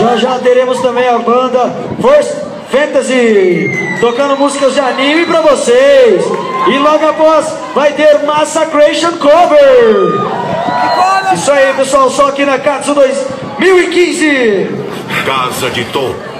Já já teremos também a banda First Fantasy tocando músicas de anime pra vocês. E logo após vai ter Massacration Cover. Isso aí, pessoal, só aqui na Katsu 2015. Casa de Touro.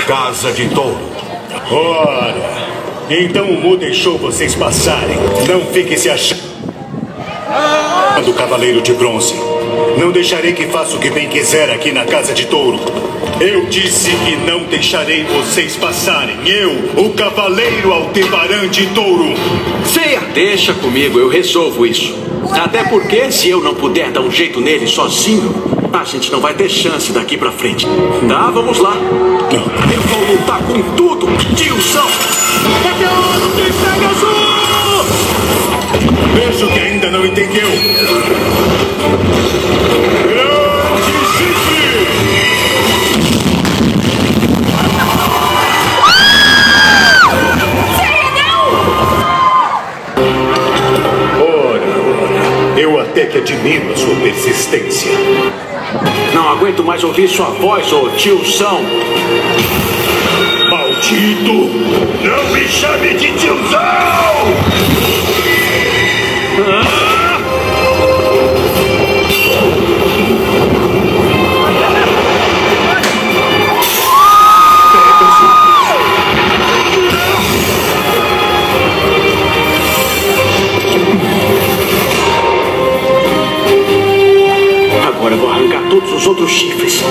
Casa de Touro. Ora, então o Mu deixou vocês passarem. Não fiquem se achando. Do Cavaleiro de Bronze. Não deixarei que faça o que bem quiser aqui na Casa de Touro. Eu disse que não deixarei vocês passarem. Eu, o Cavaleiro Aldebaran de Touro. Ceia, deixa comigo, eu resolvo isso. Até porque, se eu não puder dar um jeito nele sozinho, a gente não vai ter chance daqui pra frente. Tá, vamos lá. Eu vou lutar com tudo, tiozão. Meteoro de sangue azul! Vejo que ainda não entendeu. Grande chifre! Ora, eu até que admiro a sua persistência. Não aguento mais ouvir sua voz, ô tiozão. Maldito! Não me chame de tiozão! Agora eu vou arrancar todos os outros chifres.